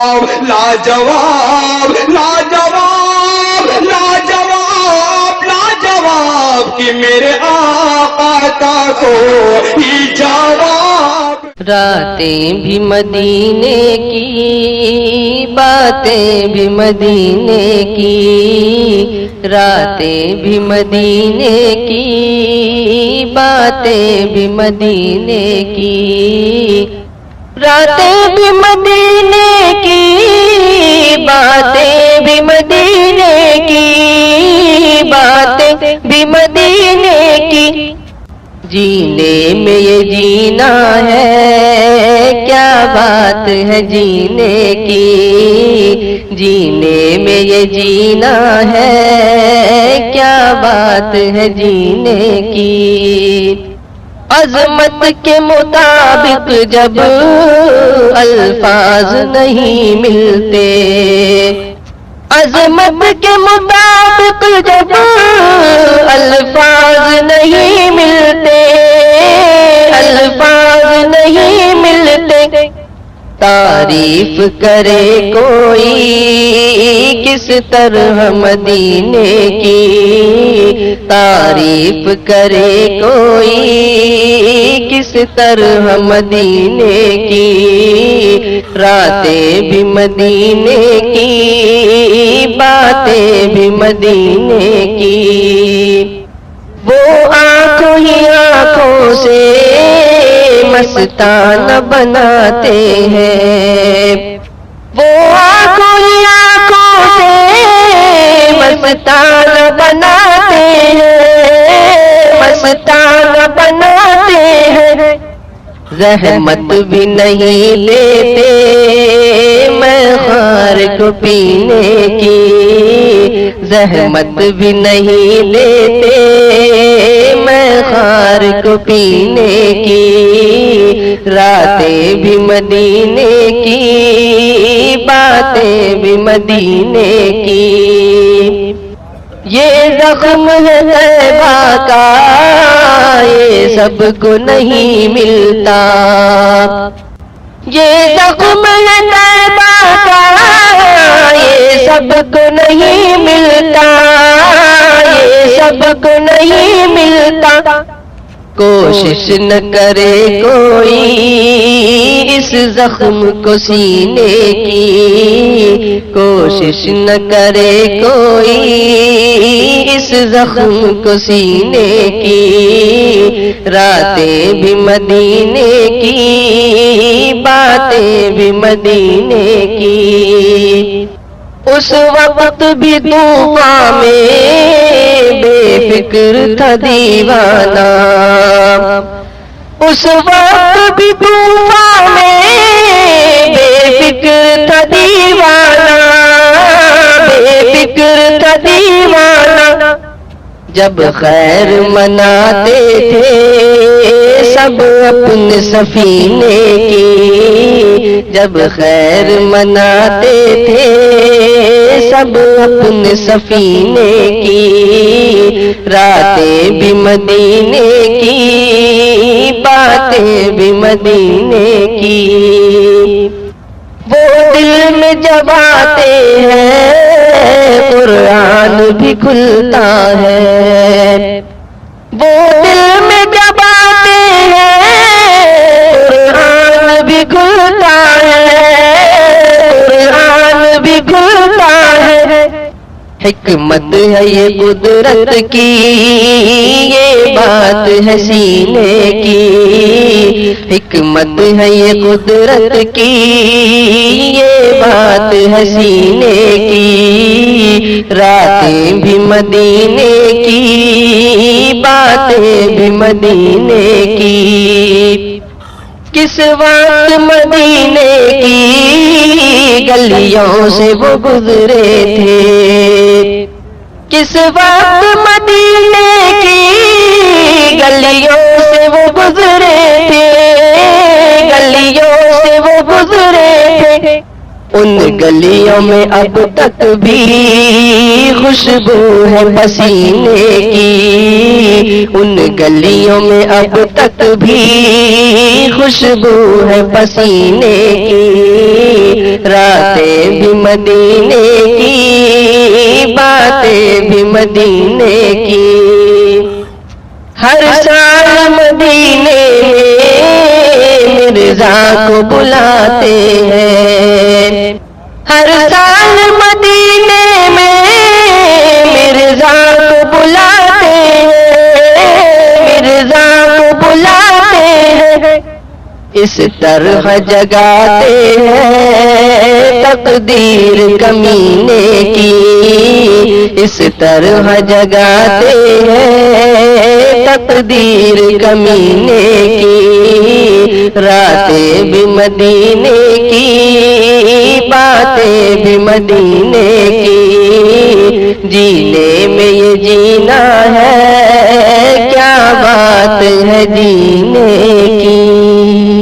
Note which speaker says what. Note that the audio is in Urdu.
Speaker 1: لاجواب لاجواب لاجواب لاجواب کہ میرے آقا کا کوئی جواب۔
Speaker 2: راتیں بھی مدینے کی، باتیں بھی مدینے کی، راتیں بھی مدینے کی، باتیں بھی مدینے کی، راتیں بھی مدینے کی، باتیں بھی مدینے کی، باتیں بھی مدینے کی۔ جینے میں یہ جینا ہے، کیا بات ہے جینے کی، جینے میں یہ جینا ہے، کیا بات ہے جینے کی۔ عظمت کے مطابق جب الفاظ نہیں ملتے، عظمت کے مطابق جب الفاظ نہیں ملتے، الفاظ نہیں ملتے، تعریف کرے کوئی کس طرح مدینے کی، تعریف کرے کوئی کس طرح مدینے کی، راتیں بھی مدینے کی، باتیں بھی مدینے کی۔ وہ آنکھوں ہی آنکھوں سے مستانہ بناتے ہیں، وہ آنکھوں ہی آنکھوں سے مستانہ بناتے ہیں، مستانہ بناتے ہیں۔ زحمت بھی نہیں لیتے میں خار کو پینے کی، زحمت بھی نہیں لیتے میں خار کو پینے کی، راتیں بھی مدینے کی، باتیں بھی مدینے کی۔ یہ زخم ہے طیبہ کا، یہ سب کو نہیں ملتا، یہ زخم ہے طیبہ کا، یہ سب کو نہیں ملتا، یہ سب کو نہیں ملتا۔ کوشش نہ کرے کوئی اس زخم کو سینے کی، کوشش نہ کرے کوئی اس زخم کو سینے کی، راتیں بھی مدینے کی، باتیں بھی مدینے کی۔ اس وقت بھی طوفان میں بے فکر تھا دیوانہ، اس وقت بھی طوفان میں بے فکر تھا دیوانہ، بے فکر تھا دیوانہ۔ جب خیر مناتے تھے سب اپنے سفینے کی، جب خیر مناتے تھے سب اپنے سفینے کی، راتیں بھی مدینے کی، باتیں بھی مدینے کی۔ وہ دل میں جب آتے ہیں قرآن بھی کھلتا ہے، وہ دل میں جب آتے ہیں قرآن بھی کھلتا ہے، قرآن بھی کھلتا ہے۔ حکمت ہے یہ قدرت کی، یہ بات ہے سینے کی، حکمت ہے یہ قدرت کی، یہ بات ہے سینے کی، راتیں بھی مدینے کی، باتیں بھی مدینے کی۔ کس وقت مدینے کی گلیوں سے وہ گزرے تھے، کس وقت مدینے کی گلیوں سے وہ گزرے تھے، گلیوں سے وہ گزرے تھے۔ ان گلیوں میں اب تک بھی خوشبو ہے پسینے کی، ان گلیوں میں اب تک بھی خوشبو ہے پسینے کی، راتیں بھی مدینے کی، باتیں بھی مدینے کی، ہر سال مدینے مرزا کو بلاتے ہیں، ہر سال مدینے میں مرزا کو بلاتے ہیں، مرزا کو بلاتے ہیں، اس طرح جگاتے ہیں تقدیر کمینے کی، اس طرح جگاتے ہیں تقدیر کمینے کی، راتیں بھی مدینے کی، باتیں بھی مدینے کی، جینے میں یہ جینا ہے، کیا بات ہے جینے کی۔